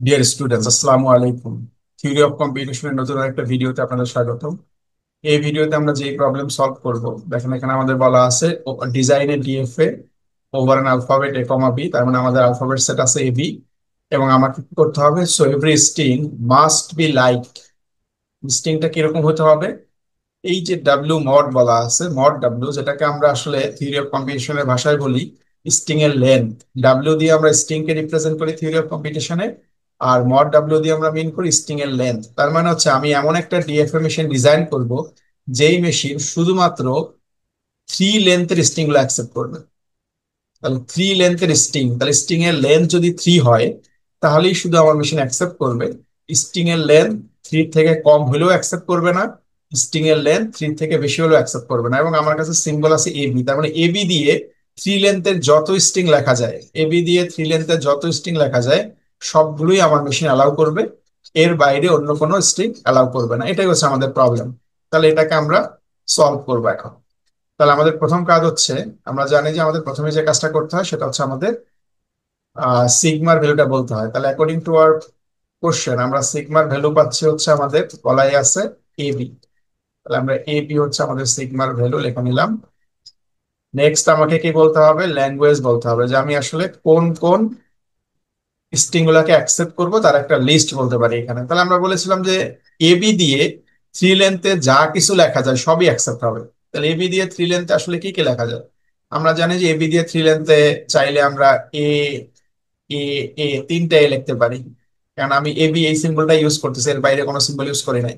Dear students, আসসালামু আলাইকুম। Theory of কম্পিটিশনের নতুন একটা ভিডিওতে আপনাদের স্বাগতম। এই ভিডিওতে আমরা যে প্রবলেম সলভ করব, দেখেন এখানে আমাদের বলা আছে ডিজাইনের DFA over an alphabet A comma B, তার মানে আমাদের আলফাবেট সেট আছে এ বি। এবং আমাকে কি করতে হবে? So every string must be like. স্ট্রিংটা কিরকম হতে হবে? এই যে ডাব্লিউ মড বলা আছে, মড ডাব্লিউ, যেটাকে আমরা আসলে থিওরি অফ কম্পিটিশনের ভাষায় বলি স্ট্রিং এর লেন্থ। ডাব্লিউ দিয়ে আমরা স্ট্রিং কে রিপ্রেজেন্ট করি থিওরি অফ কম্পিটিশনে, আর মড ডাব্লিউ দিয়ে আমরা মিন করি স্ট্রিং এর লেন্থ। তার মানে হচ্ছে আমি এমন একটা ডিএফএ মেশিন ডিজাইন করব যেই মেশিন শুধুমাত্র থ্রি লেন্থের স্ট্রিং গুলো অ্যাকসেপ্ট করবে। তাহলে থ্রি লেন্থের স্ট্রিং, তাহলে স্ট্রিং এর লেন্থ যদি থ্রি হয় তাহলেই শুধু আমার মেশিন অ্যাকসেপ্ট করবে। স্ট্রিং এর লেন্থ থ্রি থেকে কম হলেও অ্যাকসেপ্ট করবে না, স্ট্রিং এর লেন্থ থ্রি থেকে বেশি হলেও অ্যাকসেপ্ট করবে না। এবং আমার কাছে সিম্বল আছে এবি, তার মানে এবি দিয়ে থ্রি লেন্থের যত স্ট্রিং লেখা যায়, এবি দিয়ে থ্রি লেন্থের যত স্ট্রিং লেখা যায় সবগুলোই আমার মেশিন অ্যালাউ করবে। এর বাইরে অন্য কোনো স্ট্রিং অ্যালাউ করবে না। এটাই হচ্ছে আমাদের প্রবলেম। তাহলে এটাকে আমরা সলভ করবো এখন। তাহলে আমাদের প্রথম কাজ হচ্ছে, আমরা জানি যে আমাদের প্রথমে যে কাজটা করতে হয় সেটা হচ্ছে আমাদের সিগমার ভ্যালুটা বলতে হয়। তাহলে অ্যাকর্ডিং টু আওয়ার কোশ্চেন আমরা সিগমার ভ্যালু পাচ্ছি হচ্ছে আমাদের বলাই আছে এবি। তাহলে আমরা এবি হচ্ছে আমাদের সিগমার ভ্যালু লিখে নিলাম। নেক্সট আমাকে কি বলতে হবে? ল্যাঙ্গুয়েজ বলতে হবে, যে আমি আসলে কোন কোন স্ট্রিং গুলাকে অ্যাকসেপ্ট করবো তার একটা লিস্ট বলতে পারি এখানে। তাহলে আমরা বলেছিলাম যে এবি দিয়ে থ্রি লেন্থে যা কিছু লেখা যায় সবই অ্যাকসেপ্ট হবে। তাহলে এবি দিয়ে থ্রি লেন্থে আসলে কি কি লেখা যায়? আমরা জানি যে এবি দিয়ে থ্রি লেন্থে চাইলে আমরা এ এ এ তিনটা এ লিখতে পারি, কারণ আমি এবি এই সিম্বলটা ইউজ করতেছি, এর বাইরে কোনো সিম্বল ইউজ করি নাই।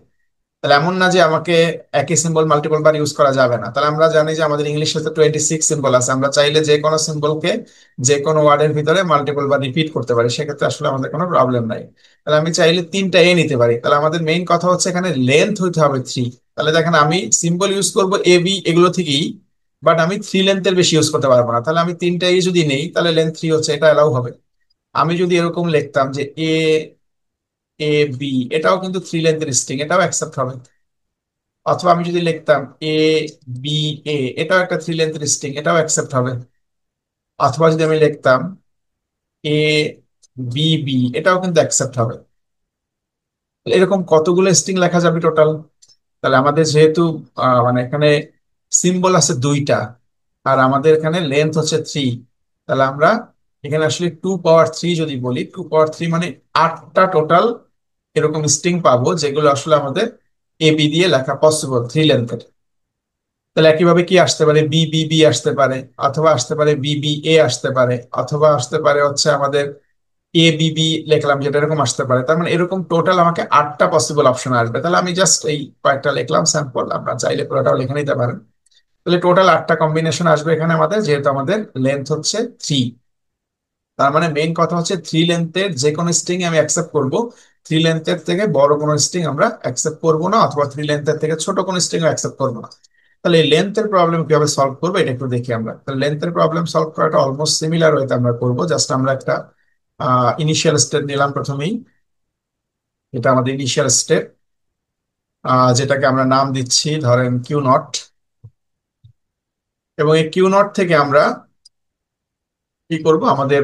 তাহলে এমন না যে আমাকে একই সিম্বল মাল্টিপল বার ইউজ করা যাবে না। তাহলে আমরা জানি যে আমাদের ইংলিশে তো 26 সিম্বল আছে, আমরা চাইলে যে কোনো সিম্বলকে যে কোনো ওয়ার্ডের ভিতরে মাল্টিপল বার রিপিট করতে পারি, সেক্ষেত্রে আসলে আমাদের কোনো প্রবলেম নাই। তাহলে আমি চাইলে তিনটা এ নিতে পারি। তাহলে আমাদের মেইন কথা হচ্ছে এখানে লেন্থ হইতে হবে থ্রি। তাহলে দেখেন আমি সিম্বল ইউজ করবো এ বি এগুলো থেকেই, বাট আমি থ্রি লেন্থের বেশি ইউজ করতে পারবো না। তাহলে আমি তিনটা এ যদি নেই তাহলে লেন্থ থ্রি হচ্ছে, এটা এলাও হবে। আমি যদি এরকম লিখতাম যে এ এ বি, এটাও কিন্তু থ্রি লেন্থের স্ট্রিং, এটাও অ্যাকসেপ্ট হবে। অথবা আমি যদি লিখতাম এ বি এ, এটাও একটা থ্রি লেন্থের স্ট্রিং, এটাও অ্যাকসেপ্ট হবে। অথবা যদি আমি লিখতাম এ বি বি, এটাও কিন্তু অ্যাকসেপ্ট হবে। এরকম কতগুলো স্ট্রিং লেখা যাবে টোটাল? তাহলে আমাদের যেহেতু মানে এখানে সিম্বল আছে দুইটা, আর আমাদের এখানে লেন্থ হচ্ছে থ্রি, তাহলে আমরা এখানে আসলে টু পাওয়ার থ্রি যদি বলি, টু পাওয়ার থ্রি মানে আটটা টোটাল এরকম স্ট্রিং পাবো যেগুলো আসলে আমাদের এবি দিয়ে লেখা পসিবল থ্রি লেন্থের। তাহলে একইভাবে কি আসতে পারে? বি বি বি আসতে পারে, অথবা আসতে পারে বি বি এ আসতে পারে, অথবা আসতে পারে হচ্ছে আমাদের এ বি বি লিখলাম যেটা, এরকম আসতে পারে। তার মানে এরকম টোটাল আমাকে আটটা পসিবল অপশন আসবে। তাহলে আমি জাস্ট এই কয়েকটা লিখলাম স্যাম্পল, আপনারা চাইলে পুরোটাও লিখে নিতে পারেন। তাহলে টোটাল আটটা কম্বিনেশন আসবে এখানে আমাদের, যেহেতু আমাদের লেন্থ হচ্ছে থ্রি। তার মানে মেইন কথা হচ্ছে থ্রি লেন্থের যে কোনো স্ট্রিং আমি অ্যাকসেপ্ট করব, থ্রি লেন্থের থেকে বড় কোনো স্ট্রিং আমরা অ্যাকসেপ্ট করব না, অথবা থ্রি লেন্থের থেকে ছোট কোনো স্ট্রিং অ্যাকসেপ্ট করবো না। তাহলে এই লেন্থের প্রবলেম কিভাবে সলভ করবো এটা একটু দেখি আমরা। তাহলে লেন্থের প্রবলেম সলভ করাটা অলমোস্ট সিমিলার ওয়েতে আমরা করবো। জাস্ট আমরা একটা ইনিশিয়াল স্টেপ নিলাম প্রথমেই। এটা আমাদের ইনিশিয়াল স্টেপ, যেটাকে আমরা নাম দিচ্ছি ধরেন কিউ নট। এবং এই কিউ নট থেকে আমরা কি করব? আমাদের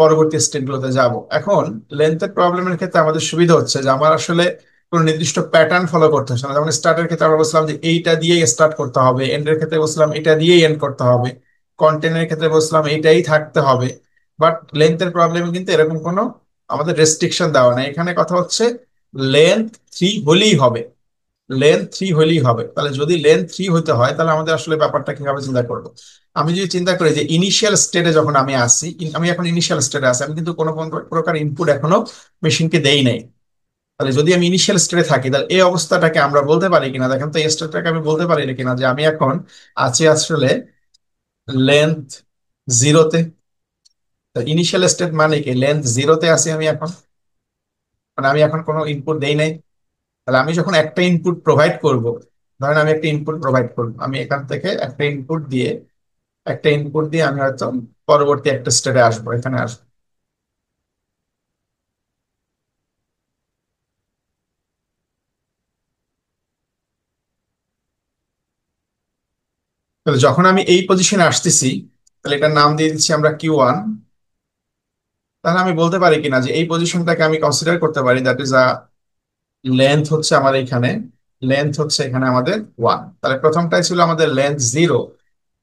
পরবর্তী স্টেপগুলোতে যাব। এখন লেন্থের প্রবলেমের ক্ষেত্রে আমাদের সুবিধা হচ্ছে যে আমার আসলে কোনো নির্দিষ্ট প্যাটার্ন ফলো করতে হচ্ছে না। যেমন স্টার্টের ক্ষেত্রে আমরা বলছিলাম যে এইটা দিয়েই স্টার্ট করতে হবে, এন্ডের ক্ষেত্রে বলছিলাম এটা দিয়েই এন্ড করতে হবে, কন্টেন্টের ক্ষেত্রে বলছিলাম এইটাই থাকতে হবে। বাট লেন্থের প্রবলেমে কিন্তু এরকম কোনো আমাদের রেস্ট্রিকশন দেওয়া নাই। এখানে কথা হচ্ছে লেন্থ থ্রি হলেই হবে, লেন্থ থ্রি হলেই হবে। তাহলে যদি লেন্থ থ্রি হতে হয় তাহলে আমাদের আসলে ব্যাপারটা কিভাবে চিন্তা করবো? আমি যদি চিন্তা করি যে ইনিশিয়াল স্টেটে যখন আমি আসি, আমি এখন ইনিশিয়াল স্টেটে আছি, আমি কিন্তু কোনো প্রকার ইনপুট এখনো মেশিনকে দেই নাই। তাহলে যদি আমি ইনিশিয়াল স্টেটে থাকি তাহলে এই অবস্থাটাকে আমরা বলতে পারি কিনা, দেখেন তো এই স্টেটটাকে আমি বলতে পারি কিনা যে আমি এখন আছি আসলে লেন্থ জিরোতে। ইনিশিয়াল স্টেট মানে কি? লেন্থ জিরোতে আছি আমি এখন, মানে আমি এখন কোনো ইনপুট দেই নাই। তাহলে আমি যখন একটা ইনপুট প্রোভাইড করব, ধরেন আমি একটা ইনপুট প্রোভাইড করব, আমি এখান থেকে একটা ইনপুট দিয়ে আমি হয়তো পরবর্তী একটা স্টেটে আসবো, এখানে আসবো। তাহলে যখন আমি এই পজিশনে আসতেছি, তাহলে এটার নাম দিয়ে দিচ্ছি আমরা কিউ ওয়ান। তাহলে আমি বলতে পারি কিনা যে এই পজিশনটাকে আমি কনসিডার করতে পারি, দ্যাট ইজ আ লেন্থ হচ্ছে আমার এখানে, লেন্থ হচ্ছে এখানে আমাদের ওয়ান। তাহলে প্রথমটাই ছিল আমাদের লেন্থ জিরো,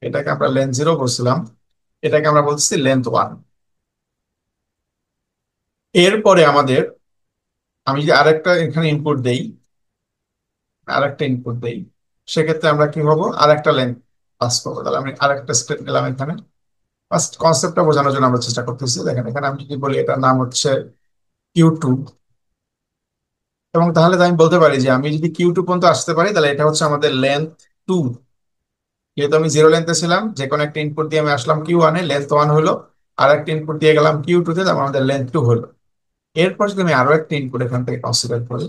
এটাকে আমরা লেন্থ জিরো বলছিলাম, এটাকে আমরা বলছি লেন্থ ওয়ান। এরপরে আমাদের, আমি যদি আরেকটা এখানে ইনপুট দেই, আরেকটা ইনপুট দেই, সেক্ষেত্রে আমরা কি হবো, আরেকটা লেন্থ পাস করবো। তাহলে আমি আরেকটা স্টেপ নিলাম এখানে। ফার্স্ট কনসেপ্টটা বোঝানোর জন্য আমরা চেষ্টা করতেছি। দেখেন এখানে আমি যদি বলি এটার নাম হচ্ছে কিউ টু, এবং তাহলে তো আমি বলতে পারি যে আমি যদি কিউ টু পর্যন্ত আসতে পারি তাহলে এটা হচ্ছে আমাদের লেন্থ টু। যেহেতু আমি জিরো লেন্থে ছিলাম, যে কোনো একটা ইনপুট দিয়ে আমি আসলাম কিউ ওয়ানে, লেন্থ ওয়ান হলো। আর একটা ইনপুট দিয়ে গেলাম কিউ টু তে, তারপর আমাদের লেন্থ টু হলো। এরপর যদি আমি আরো একটা ইনপুট এখান থেকে কনসিডার করি,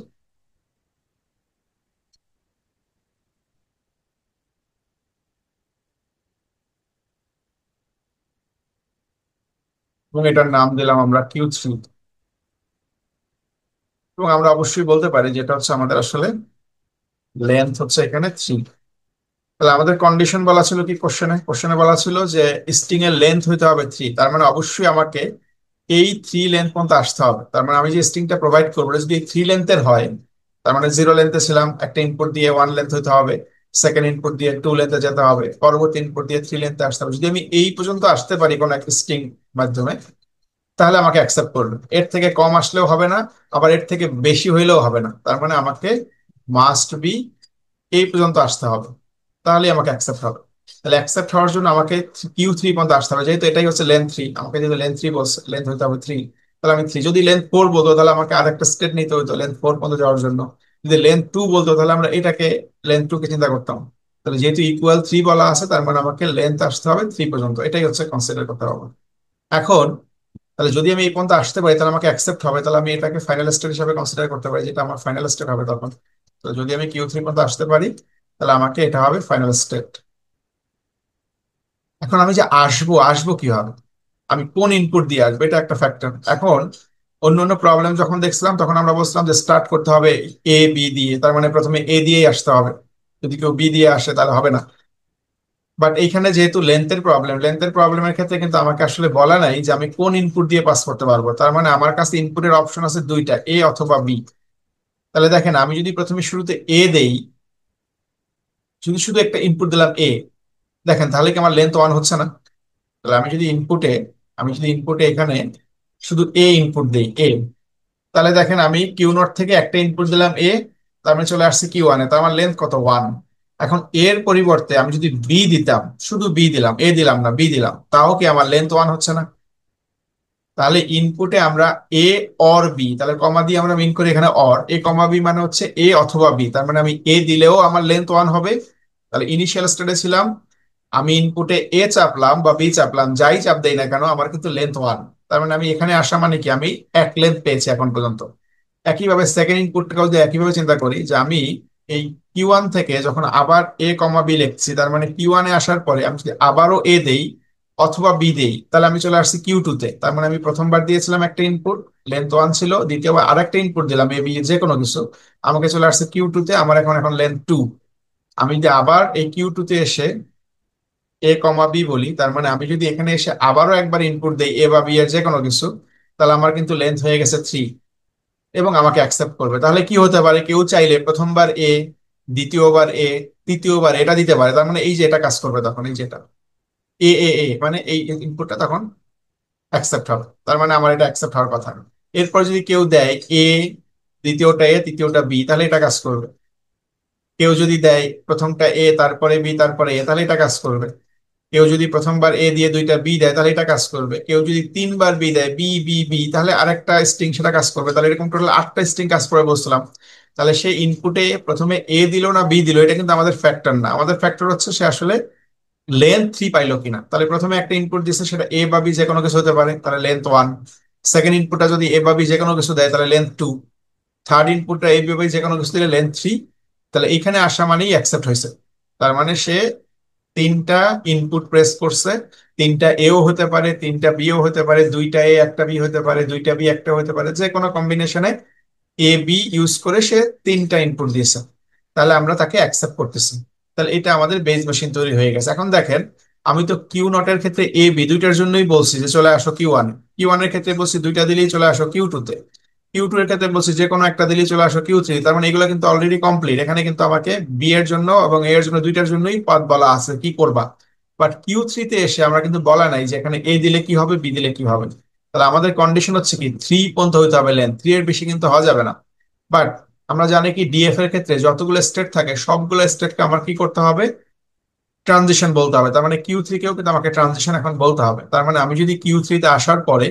এবং এটার নাম দিলাম আমরা কিউ থ্রি, এবং আমরা অবশ্যই বলতে পারি যেটা হচ্ছে আমাদের আসলে লেন্থ হচ্ছে এখানে থ্রি। তাহলে আমাদের কন্ডিশন বলা ছিল কি, কোশ্চেনে কোশ্চেনে বলা ছিল যে স্ট্রিং এর লেন্থ হইতে হবে থ্রি, তার মানে অবশ্যই আমাকে এই থ্রি লেন্থ পর্যন্ত আসতে হবে। তার মানে আমি যে স্ট্রিংটা প্রোভাইড করবো এটা যদি থ্রি লেন্থের হয়, তার মানে জিরো লেন্থে ছিলাম, একটা ইনপুট দিয়ে ওয়ান লেন্থ হইতে হবে, সেকেন্ড ইনপুট দিয়ে টু লেন্থে যেতে হবে, পরবর্তী ইনপুট দিয়ে থ্রি লেন্থে আসতে হবে। যদি আমি এই পর্যন্ত আসতে পারি কোনো একটা স্ট্রিং মাধ্যমে, তাহলে আমাকে অ্যাকসেপ্ট করবে। এর থেকে কম আসলেও হবে না, আবার এর থেকে বেশি হইলেও হবে না। তার মানে আমাকে মাস্ট বি এই পর্যন্ত আসতে হবে, তাহলেই আমাকে অ্যাকসেপ্ট হবে। তাহলে অ্যাকসেপ্ট হওয়ার জন্য আমাকে কিউ থ্রি পর্যন্ত আসতে হবে, যেহেতু এটাই হচ্ছে লেন্থ থ্রি, আমাকে যেহেতু লেন্থ থ্রি বলছে, লেন্থ হতে হবে থ্রি। তাহলে আমি থ্রি, যদি লেন্থ ফোর বলতো তাহলে আমাকে আরেকটা স্টেপ নিতে হতো লেন্থ ফোর পর্যন্ত যাওয়ার জন্য। যদি লেন্থ টু বলতো তাহলে আমরা এটাকে লেন্থ টু কে চিন্তা করতাম। তাহলে যেহেতু ইকুয়াল থ্রি বলা আছে, তার মানে আমাকে লেন্থ আসতে হবে থ্রি পর্যন্ত, এটাই হচ্ছে কনসিডার করতে হবে। এখন তাহলে যদি আমি এই পর্যন্ত আসতে পারি তাহলে আমাকে অ্যাকসেপ্ট হবে, তাহলে আমি এটাকে ফাইনাল স্টেট হিসেবে কনসিডার করতে পারি, যেটা আমার ফাইনাল স্টেট হবে তখন। তো যদি আমি কিউ থ্রি পর্যন্ত আসতে পারি তাহলে আমাকে এটা হবে ফাইনাল স্টেট। এখন আমি যে আসবো, আসবো কিভাবে, আমি কোন ইনপুট দিয়ে আসবো, এটা একটা ফ্যাক্টর। এখন অন্য অন্য প্রবলেম যখন দেখছিলাম তখন আমরা বলছিলাম যে স্টার্ট করতে হবে এ বি দিয়ে, তার মানে প্রথমে এ দিয়েই আসতে হবে, যদি কেউ বি দিয়ে আসে তাহলে হবে না। বাট এইখানে যেহেতু লেন্থের প্রবলেম, লেন্থের প্রবলেমের ক্ষেত্রে কিন্তু আমাকে আসলে বলা নাই যে আমি কোন ইনপুট দিয়ে পাস করতে পারবো। তার মানে আমার কাছে ইনপুটের অপশন আছে দুইটা, এ অথবা বি। তাহলে দেখেন আমি যদি প্রথমে শুরুতে এ দেই, যদি শুধু একটা ইনপুট দিলাম এ, দেখেন তাহলে কি আমার লেন্থ ওয়ান হচ্ছে না? তাহলে আমি যদি ইনপুটে এখানে শুধু এ ইনপুট দিই, এ, তাহলে দেখেন আমি কিউ নট থেকে একটা ইনপুট দিলাম এ, তার মানে চলে আসছে কিউ ওয়ানে, তার আমার লেন্থ কত, ওয়ান। এখন এর পরিবর্তে আমি যদি বি দিতাম, শুধু বি দিলাম, এ দিলাম না, বি দিলাম, তাও কি আমার লেন্থ ওয়ান হচ্ছে না? তাহলে ইনপুটে আমরা এ অর বি, তাহলে কমা দিয়ে আমরা মিন করি এখানে অর, এ কমা বি মানে হচ্ছে এ অথবা বি, তার মানে আমি এ দিলেও আমার লেন্থ ওয়ান হবে। তাহলে ইনিশিয়াল স্টেটে ছিলাম, আমি ইনপুটে এ চাপলাম বা বি চাপলাম, যাই চাপ দেই না কেন আমার কিন্তু লেন্থ ওয়ান। তার মানে আমি এখানে আসা মানে কি, আমি এক লেন্থ পেয়েছি এখন পর্যন্ত। একইভাবে সেকেন্ড ইনপুটটাও যদি একইভাবে চিন্তা করি, যে আমি এই কিউ ওয়ান থেকে যখন আবার এ কমা বি লিখছি, তার মানে কিউ ওয়ানে আসার পরে আমি যদি আবারও এ দেই অথবা বি দেই, তাহলে আমি চলে আসছি কিউ টু তে। তার মানে আমি প্রথমবার দিয়েছিলাম একটা ইনপুট, লেন্থ ওয়ান ছিল, দ্বিতীয়বার আরেকটা ইনপুট দিলাম এ বি যে কোনো কিছু, আমাকে চলে আসছে কিউ টু তে, আমার এখন এখন লেন্থ টু। আমি যদি আবার এই কিউ টু তে এসে এ কমা বি বলি, তার মানে আমি যদি এখানে এসে আবারও একবার ইনপুট দেই এ বা বি এর যে কোনো কিছু, তাহলে আমার কিন্তু লেন্থ হয়ে গেছে থ্রি, এবং আমাকে অ্যাকসেপ্ট করবে। তাহলে কি হতে পারে, কেউ চাইলে প্রথমবার এ, দ্বিতীয়বার এ, তৃতীয়বার এটা দিতে পারে, তার মানে এই যে এটা কাজ করবে তখন, এই যেটা এ এ এ মানে এই ইনপুটটা তখন অ্যাকসেপ্ট হবে, তার মানে আমার এটা অ্যাকসেপ্ট হওয়ার কথা। এরপর যদি কেউ দেয় এ, দ্বিতীয়টা এ, তৃতীয়টা বি, তাহলে এটা কাজ করবে। কেউ যদি দেয় প্রথমটা এ তারপরে বি তারপরে এ, তাহলে এটা কাজ করবে। কেউ যদি প্রথমবার এ দিয়ে দুইটা বি দেয় তাহলে এটা কাজ করবে। কেউ যদি তিনবার বি দেয়, বি বি বি, তাহলে আরেকটা স্ট্রিং সেটা কাজ করবে। তাহলে এরকম টোটাল আটটা স্ট্রিং কাজ করে বসলাম। তাহলে সে ইনপুটে প্রথমে এ দিল না বি দিল, এটা কিন্তু আমাদের ফ্যাক্টর না, আমাদের ফ্যাক্টর হচ্ছে সে আসলে লেন্থ থ্রি পাইলো কিনা। তাহলে প্রথমে একটা ইনপুট দিচ্ছে, সেটা এ বা বি যে কোনো কিছু হতে পারে, তাহলে লেন্থ ওয়ান। সেকেন্ড ইনপুটটা যদি এ বা বি যে কোনো কিছু দেয় তাহলে লেন্থ টু। থার্ড ইনপুটটা এ বি বাই যে কোনো কিছু দিলে লেন্থ থ্রি। তাহলে এইখানে আসা মানেই অ্যাকসেপ্ট হয়েছে। তার মানে সে তিনটা ইনপুট প্রেস করছে, তিনটা এও হতে পারে, তিনটা বিও হতে পারে, দুইটা এ একটা বি হতে পারে, দুইটা বি একটা হতে পারে, যে কোনো কম্বিনেশনে এ বি ইউজ করে সে তিনটা ইনপুট দিয়েছে, তাহলে আমরা তাকে অ্যাকসেপ্ট করতেছি। তাহলে এটা আমাদের বেজ মেশিন তৈরি হয়ে গেছে। এখন দেখেন আমি তো কিউ নটের ক্ষেত্রে এ বি দুইটার জন্যই বলছি যে চলে আসো কিউ ওয়ান, কিউ ওয়ান এর ক্ষেত্রে বলছি দুইটা দিলেই চলে আসো কিউ টু তে, কিউ টু এর ক্ষেত্রে বলছি যে কোনো একটা দিলেই চলে আসো কিউ থ্রি। তার মানে এগুলো কিন্তু অলরেডি কমপ্লিট, এখানে কিন্তু আমাকে বি এর জন্য এবং এ এর জন্য দুইটার জন্যই পথ বলা আছে কি করবা। বাট কিউ থ্রি তে এসে আমরা কিন্তু বলা নাই যে এখানে এ দিলে কি হবে, বি দিলে কি হবে। তাহলে আমাদের কন্ডিশন হচ্ছে কি থ্রি পর্যন্ত হইতে হবে লেন্থ, থ্রি এর বেশি কিন্তু হওয়া যাবে না। বাট আমরা জানি কি ডিএফ এর ক্ষেত্রে যতগুলো স্টেট থাকে সবগুলো স্টেটকে আমার কি করতে হবে, ট্রানজিশন বলতে হবে। তার মানে কিউ থ্রি কেও কিন্তু আমাকে ট্রানজিশন এখন বলতে হবে। তার মানে আমি যদি কিউ থ্রি তে আসার পরে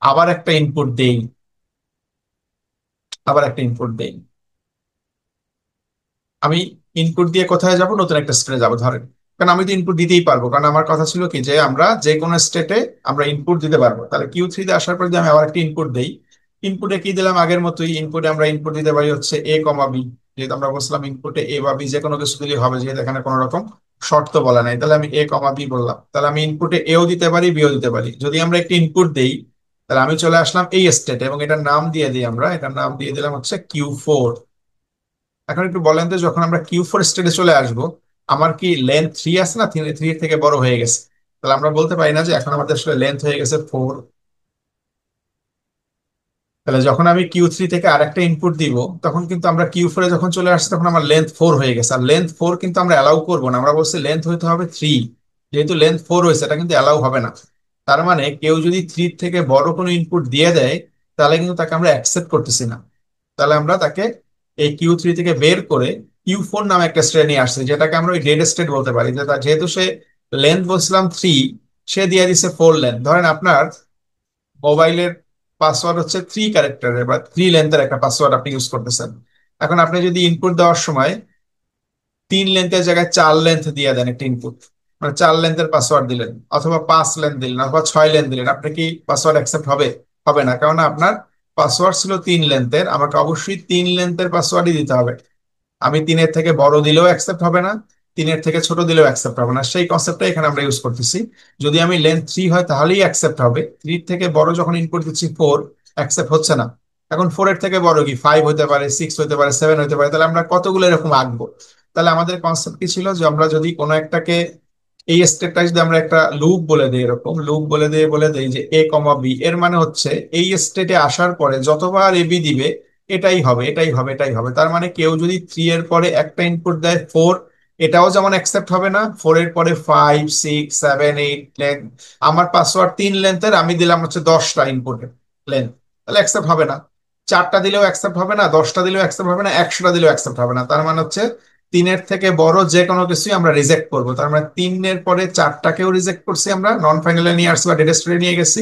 আবার একটা ইনপুট দেই, আবার একটা ইনপুট দেই, আমি ইনপুট দিয়ে কোথায় যাব, নতুন একটা স্টেটে যাব ধরেন। কারণ আমি তো ইনপুট দিতেই পারবো, কারণ আমার কথা ছিল কি যে আমরা যে কোনো স্টেটে আমরা ইনপুট দিতে পারবো। তাহলে কিউ থ্রি তে আসার পর যদি আমি আবার একটা ইনপুট দেই, ইনপুটে কি দিলাম আগের মতোই, ইনপুটে আমরা ইনপুট দিতে পারি হচ্ছে এ কমা বি। যেহেতু আমরা বলছিলাম ইনপুটে এ বা বি যে কোনো কিছু দিলেই হবে, যেহেতু এখানে কোনো রকম শর্ত বলা নাই, তাহলে আমি এ কমা বি বললাম। তাহলে আমি ইনপুটে এও দিতে পারি বিও দিতে পারি। যদি আমরা একটা ইনপুট দেই তাহলে আমি চলে আসলাম এই স্টেটে এবং এটার নাম দিয়ে দিই, আমরা এটার নাম দিয়ে দিলাম হচ্ছে কিউ ফোর। এখন একটু বলেন তো যখন আমরা কিউ ফোর স্টেটে চলে আসবো, আমার কি লেন্থ থ্রি আছে না থ্রি থেকে বড় হয়ে গেছে? তাহলে আমরা বলতে পারি না যে এখন আমাদের আসলে লেন্থ হয়ে গেছে ফোর? তাহলে যখন আমি কিউ থ্রি থেকে আরেকটা ইনপুট দিব তখন কিন্তু আমরা কিউ ফোরে যখন চলে আসছি তখন আমার লেন্থ ফোর হয়ে গেছে। আর লেন্থ ফোর কিন্তু আমরা অ্যালাউ করবো না, আমরা বলছি লেন্থ হইতে হবে থ্রি। যেহেতু লেন্থ ফোর হয়েছে এটা কিন্তু অ্যালাউ হবে না। তার মানে কেউ যদি থ্রি থেকে বড় কোনো ইনপুট দিয়ে দেয় তাহলে কিন্তু তাকে আমরা অ্যাকসেপ্ট করতেছি না। তাহলে আমরা তাকে এই কিউ থ্রি থেকে বের করে কিউ ফোর নামে একটা স্টেট নিয়ে আসছে, যেটাকে আমরা ওই ডেড স্টেট বলতে পারি। যেহেতু সে লেন্থ বলছিলাম থ্রি, সে দিয়ে দিছে ফোর লেন্থ। ধরেন আপনার মোবাইলের পাসওয়ার্ড হচ্ছে থ্রি ক্যারেক্টারের বা থ্রি লেন্থের একটা পাসওয়ার্ড আপনি ইউজ করতেছেন। এখন আপনি যদি ইনপুট দেওয়ার সময় তিন লেন্থের জায়গায় চার লেন্থ দিয়ে দেন একটা ইনপুট, মানে চার লেন্থের পাসওয়ার্ড দিলেন অথবা পাঁচ লেন্থ দিলেন অথবা ছয় লেন্থ দিলেন, আপনার কি পাসওয়ার্ড অ্যাকসেপ্ট হবে? হবে না, কারণ আপনার পাসওয়ার্ড ছিল তিন লেন্থের, আমাকে অবশ্যই তিন লেন্থের পাসওয়ার্ডই দিতে হবে। আমি তিনের থেকে বড় দিলেও অ্যাকসেপ্ট হবে না, তিনের থেকে ছোট দিলেও অ্যাকসেপ্ট হবে না। সেই কনসেপ্টটা এখানে আমরা ইউজ করতেছি। যদি আমি লেন্থ থ্রি হয় তাহলেই অ্যাকসেপ্ট হবে, থ্রি থেকে বড় যখন ইনপুট দিচ্ছি ফোর, অ্যাকসেপ্ট হচ্ছে না। এখন ফোর এর থেকে বড় কি ফাইভ হতে পারে, সিক্স হতে পারে, সেভেন হতে পারে, তাহলে আমরা কতগুলো এরকম আঁকবো? তাহলে আমাদের কনসেপ্ট কি ছিল যে আমরা যদি কোনো একটাকে এই স্টেটটা যদি আমরা একটা লুপ বলে দিই, এরকম লুপ বলে দেই যে এ কমা বি, এর মানে হচ্ছে এই স্টেটে আসার পরে যতবার এ বি দিবে এটাই হবে, এটাই হবে, এটাই হবে। তার মানে কেউ যদি থ্রি এর পরে একটা ইনপুট দেয় ফোর, এটাও যেমন অ্যাকসেপ্ট হবে না। ফোর এর পরে five, six, seven, eight length, আমার পাসওয়ার্ড তিন লেন্থের, আমি দিলাম হচ্ছে দশটা ইনপুটের লেন্থ, তাহলে অ্যাকসেপ্ট হবে না। চারটা দিলেও অ্যাকসেপ্ট হবে না, দশটা দিলেও অ্যাকসেপ্ট হবে না, একশোটা দিলেও অ্যাকসেপ্ট হবে না। তার মানে হচ্ছে তিনের থেকে বড় যে কোনো কিছুই আমরা রিজেক্ট করবো। তার মানে তিনের পরে চারটাকেও রিজেক্ট করছি, আমরা নন ফাইনালে নিয়ে আসছি বা ডেড স্টোরে নিয়ে গেছি।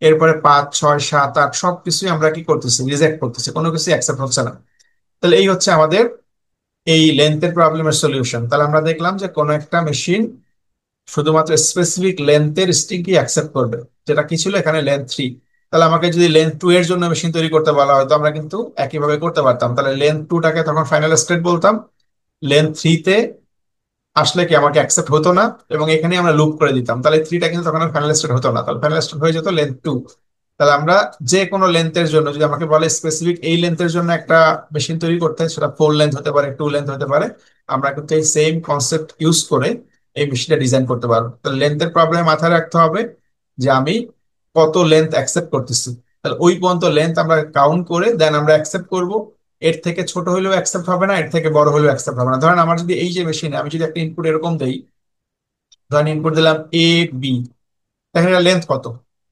এরপরে পাঁচ, ছয়, সাত, আট সবকিছুই আমরা কি করতেছি, রিজেক্ট করতেছি, কোনো কিছু অ্যাকসেপ্ট হচ্ছে না। তাহলে এই হচ্ছে আমাদের এই লেন্থের প্রবলেমের সলিউশন। তাহলে আমরা দেখলাম যে কোনো একটা মেশিন শুধুমাত্র স্পেসিফিক লেন্থের স্ট্রিংকে অ্যাকসেপ্ট করবে, যেটা কি ছিল এখানে লেন্থ থ্রি। তাহলে আমাকে যদি লেন্থ টু এর জন্য মেশিন তৈরি করতে বলা হয় তো আমরা কিন্তু একইভাবে করতে পারতাম। তাহলে লেন্থ টুটাকে তখন ফাইনাল স্টেট বলতাম, লেন্থ থ্রিতে আসলে কি আমাকে অ্যাকসেপ্ট হতো না, এবং এখানে আমরা লুপ করে দিতাম। তাহলে থ্রিটা কিন্তু তখন আর ফাইনাল স্টেট হতো না, তাহলে ফাইনাল স্টেট হয়ে যেত লেন্থ টু। তাহলে আমরা যে কোনো লেন্থের জন্য যদি আমাকে বলে স্পেসিফিক এই লেন্থের জন্য একটা মেশিন তৈরি করতে, সেটা ফোর লেন্থ হতে পারে, টু লেন্থ হতে পারে, আমরা কিন্তু এই সেম কনসেপ্ট ইউজ করে এই মেশিনটা ডিজাইন করতে পারবো। তাহলে লেন্থের প্রবলেম মাথায় রাখতে হবে যে আমি কত লেন্থ অ্যাকসেপ্ট করতেছি। তাহলে ওই পর্যন্ত লেন্থ আমরা কাউন্ট করে দেন আমরা অ্যাকসেপ্ট করব। এর থেকে ছোট হলেও অ্যাকসেপ্ট হবে না, এর থেকে বড় হলেও অ্যাকসেপ্ট হবে না। ধরেন আমার যদি এই যে মেশিনে আমি যদি একটা ইনপুট এরকম দেই, ধরেন ইনপুট দিলাম এ বি, দেখেন এটা লেন্থ কত,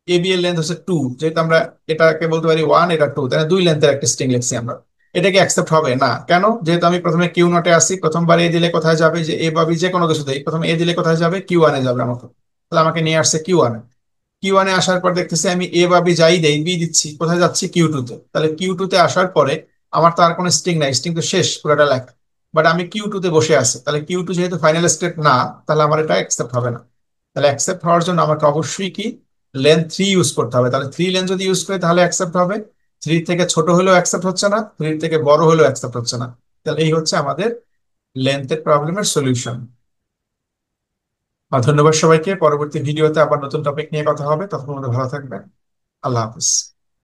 এ বি এর লেন্থ হচ্ছে টু। যেহেতু আমরা এটাকে বলতে পারি ওয়ান, এটা টু, তাহলে দুই লেন্থের একটা স্ট্রিং লিখছি আমরা। এটা কি অ্যাকসেপ্ট হবে না? কেন? যেহেতু আমি প্রথমে কিউ নটে আসি, প্রথমবার এ দিলে কোথায় যাবে, যে এ বা বি যে কোনো কিছু দেই, প্রথমে এ দিলে কোথায় যাবে, কিউ ওয়ানে যাবে আমাকে। তাহলে আমাকে নিয়ে আসছে কিউ ওয়ানে। কিউ ওয়ানে আসার পর দেখতেছি আমি এ বা বি যাই দেই, বি দিচ্ছি, কোথায় যাচ্ছি, কিউ টু তে। তাহলে কিউ টু তে আসার পরে আমার তো আর কোনো স্ট্রিং নাই, স্ট্রিং তো শেষ পুরোটা লেখা। বাট আমি কিউ টু তে বসে আছি, তাহলে কিউ টু যেহেতু ফাইনাল স্টেট না, তাহলে আমার এটা অ্যাকসেপ্ট হবে না। তাহলে অ্যাকসেপ্ট হওয়ার জন্য আমাকে অবশ্যই কি লেন্থ থ্রি ইউজ করতে হবে। তাহলে থ্রি লেন্থ যদি ইউজ করি তাহলে অ্যাকসেপ্ট হবে। থ্রি থেকে ছোট হলেও অ্যাকসেপ্ট হচ্ছে না, থ্রি থেকে বড় হলেও অ্যাকসেপ্ট হচ্ছে না। তাহলে এই হচ্ছে আমাদের লেন্থের প্রবলেমের সলিউশন। ধন্যবাদ সবাইকে। পরবর্তী ভিডিওতে আবার নতুন টপিক নিয়ে কথা হবে, তখন ভালো থাকবেন। আল্লাহ হাফিজ।